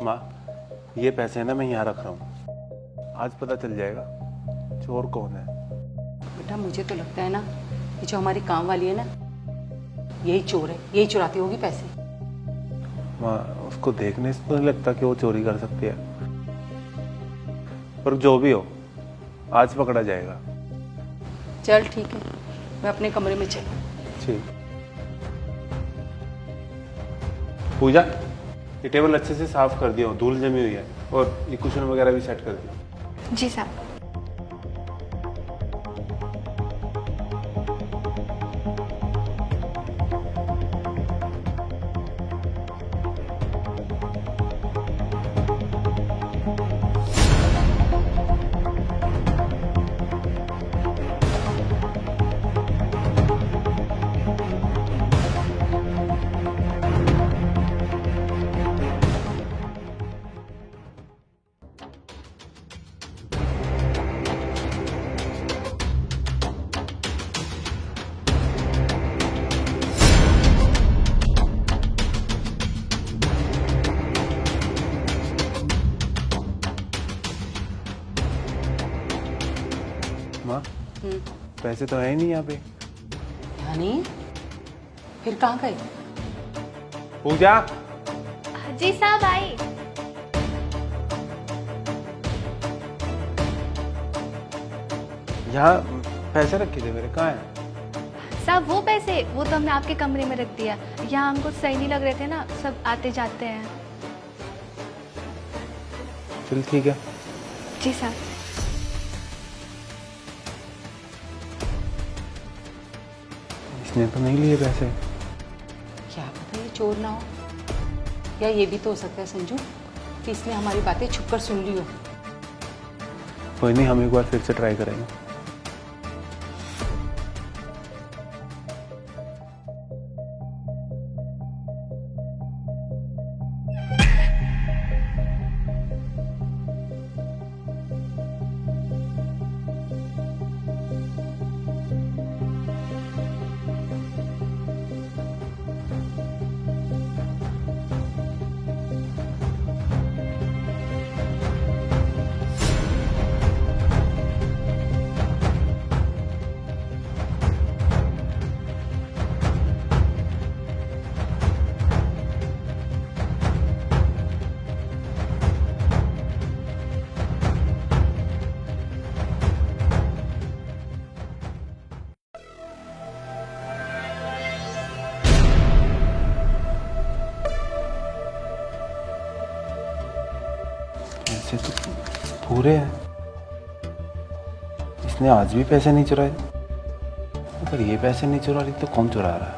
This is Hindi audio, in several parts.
माँ, ये पैसे ना मैं यहाँ रख रहा हूँ, आज पता चल जाएगा चोर कौन है। बेटा मुझे तो लगता है ना, ये जो हमारी काम वाली है ना, यही चोर है, यही चुराती होगी पैसे। माँ, उसको देखने से तो नहीं लगता कि वो चोरी कर सकती है, पर जो भी हो आज पकड़ा जाएगा। चल ठीक है, मैं अपने कमरे में चली। ठीक। पूजा, ये टेबल अच्छे से साफ कर दियो, धूल जमी हुई है, और ये कुशन वगैरह भी सेट कर दियो। जी साहब। माँ, पैसे तो है ही नहीं यहाँ पे। यहाँ नहीं? फिर कहाँ गए? पूजा, जी साहब आई। यहाँ पैसे रखे थे मेरे, कहाँ है? साहब वो पैसे, वो तो हमने आपके कमरे में रख दिया। यहाँ हमको सही नहीं लग रहे थे ना, सब आते जाते हैं। चल ठीक है। जी साहब। इसने तो नहीं लिए पैसे। क्या पता ये चोर ना हो, या ये भी तो हो सकता है संजू कि इसने हमारी बातें छुपकर सुन ली हो। कोई नहीं, हम एक बार फिर से ट्राई करेंगे। पैसे तो पूरे हैं, इसने आज भी पैसे नहीं चुराए। अगर ये पैसे नहीं चुरा रही तो कौन चुरा रहा है?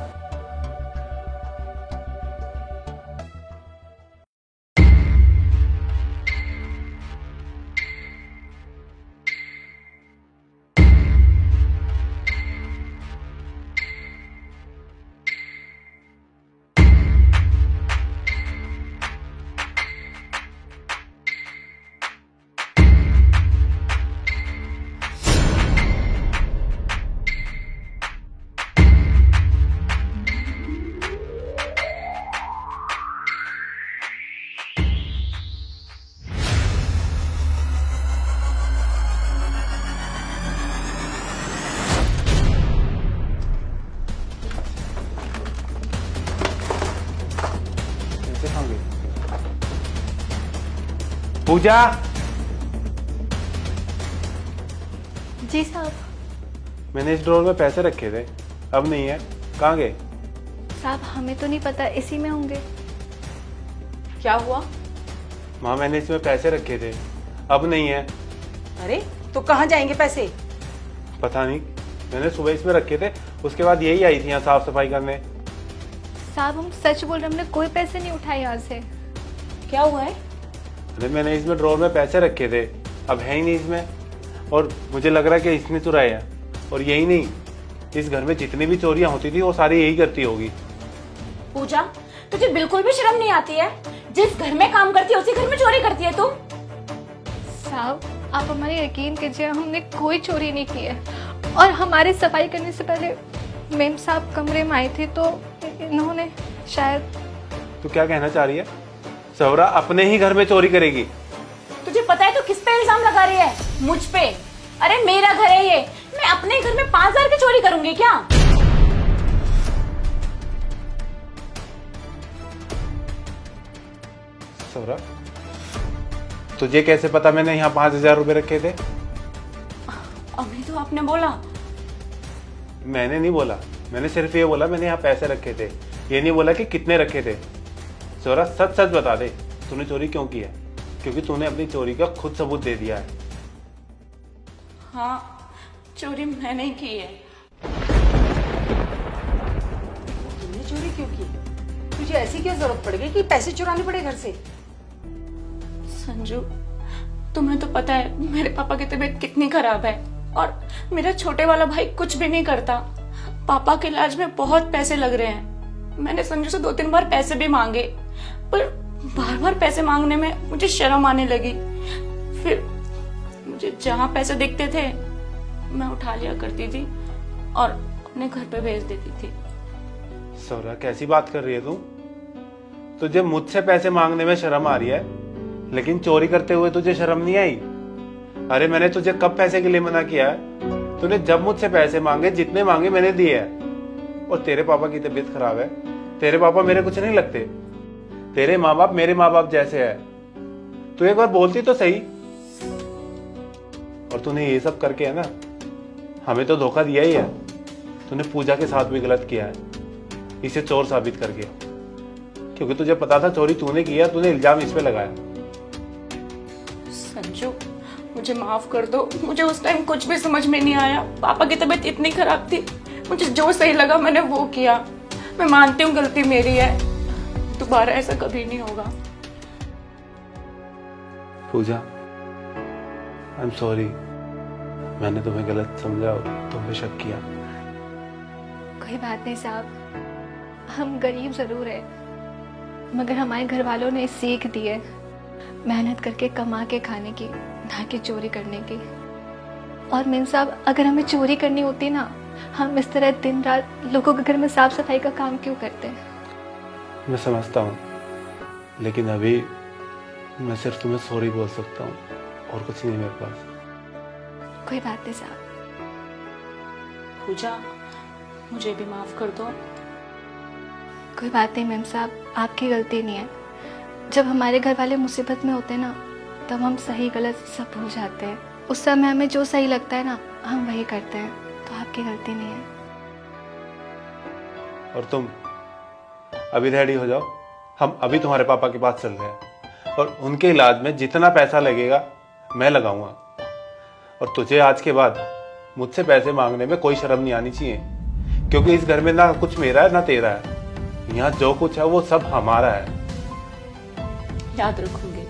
पूजा, जी साहब। मैंने इस ड्रॉर में पैसे रखे थे, अब नहीं है, कहाँ गए? साहब हमें तो नहीं पता, इसी में होंगे। क्या हुआ? माँ, मैंने इसमें पैसे रखे थे, अब नहीं है। अरे तो कहाँ जाएंगे पैसे? पता नहीं, मैंने सुबह इसमें रखे थे, उसके बाद यही आई थी यहाँ साफ सफाई करने। साहब हम सच बोल रहे, हमने कोई पैसे नहीं उठाए यहाँ से। क्या हुआ है? अरे मैंने इसमें ड्रॉर में पैसे रखे थे, अब है ही नहीं इसमें, और मुझे लग रहा है कि इसने चुराए हैं। और यही नहीं, इस घर में जितनी भी चोरियां होती थी वो सारी यही करती होगी। पूजा, तुझे बिल्कुल भी शर्म नहीं आती है? जिस घर में काम करती है उसी घर में चोरी करती है तू। साहब आप हमारी यकीन कीजिए, हमने कोई चोरी नहीं की है। और हमारी सफाई करने से पहले मेम साहब कमरे में आए थे तो इन्होंने शायद। तो क्या कहना चाह रही है? सौरा अपने ही घर में चोरी करेगी। तुझे पता है तो किस पे इल्जाम लगा रही है? मुझ पे। अरे मेरा घर है ये, मैं अपने घर में 5,000 की चोरी करूंगी क्या? सौरा, तुझे कैसे पता मैंने यहाँ 5,000 रुपए रखे थे? अभी तो आपने बोला। मैंने नहीं बोला, मैंने सिर्फ ये बोला मैंने यहाँ पैसे रखे थे, ये नहीं बोला कि कितने रखे थे। सौरा सच सच बता दे, तूने चोरी क्यों की है? क्योंकि तूने अपनी चोरी का खुद सबूत दे दिया है। हाँ, चोरी मैंने ही की है। तुमने चोरी क्यों की? तुझे ऐसी क्या जरूरत पड़ गई कि पैसे चुराने पड़े घर से? संजू, तुम्हें तो पता है मेरे पापा की तबीयत कितनी खराब है और मेरा छोटे वाला भाई कुछ भी नहीं करता। पापा के इलाज में बहुत पैसे लग रहे हैं। मैंने संजू से 2-3 बार पैसे भी मांगे, पर बार बार पैसे मांगने में मुझे शर्म आने लगी। फिर मुझे जहां पैसे दिखते थे मैं उठा लिया करती थी और अपने घर पे भेज देती थी। सौरा कैसी बात कर रही है तू? तुझे मुझसे पैसे मांगने में शर्म आ रही है, लेकिन चोरी करते हुए तुझे शर्म नहीं आई? अरे मैंने तुझे कब पैसे के लिए मना किया है? तूने जब मुझसे पैसे मांगे, जितने मांगे मैंने दिए हैं। और तेरे पापा की तबीयत खराब है, तेरे पापा मेरे कुछ नहीं लगते। तेरे माँ बाप मेरे माँ बाप जैसे है। तू एक बार बोलती तो सही। और तूने ये सब करके है ना, हमें तो धोखा दिया ही है। तूने पूजा के साथ भी गलत किया है, इसे चोर साबित करके। क्योंकि तुझे पता था चोरी तूने किया, तूने इल्जाम इस पे लगाया। संजू, मुझे माफ कर दो। मुझे उस टाइम कुछ भी समझ में नहीं आया। पापा की तबीयत इतनी खराब थी, मुझे जो सही लगा मैंने वो किया। मैं मानती हूँ गलती मेरी है, दोबारा ऐसा कभी नहीं होगा। पूजा, आई एम सॉरी, मैंने तुम्हें गलत समझा और तुम पे शक किया। कोई बात नहीं साहब, हम गरीब ज़रूर है, मगर हमारे घर वालों ने सीख दी है मेहनत करके कमा के खाने की, ना कि चोरी करने की। और मेम साहब, अगर हमें चोरी करनी होती ना, हम इस तरह दिन रात लोगों के घर में साफ सफाई का काम क्यों करते हैं? मैं समझता हूँ, लेकिन अभी मैं सिर्फ तुम्हें सॉरी बोल सकता हूँ और कुछ नहीं मेरे पास। कोई बात नहीं साहब। पूजा, मुझे भी माफ कर दो। कोई बात नहीं मेम साहब, आपकी गलती नहीं है। जब हमारे घर वाले मुसीबत में होते हैं ना, तब हम सही गलत सब भूल जाते हैं। उस समय हमें जो सही लगता है ना, हम वही करते हैं। तो आपकी गलती नहीं है। और तुम अभी रेडी हो जाओ, हम अभी तुम्हारे पापा के पास चल रहे हैं और उनके इलाज में जितना पैसा लगेगा मैं लगाऊंगा। और तुझे आज के बाद मुझसे पैसे मांगने में कोई शर्म नहीं आनी चाहिए, क्योंकि इस घर में ना कुछ मेरा है ना तेरा है। यहाँ जो कुछ है वो सब हमारा है। याद रखूंगी।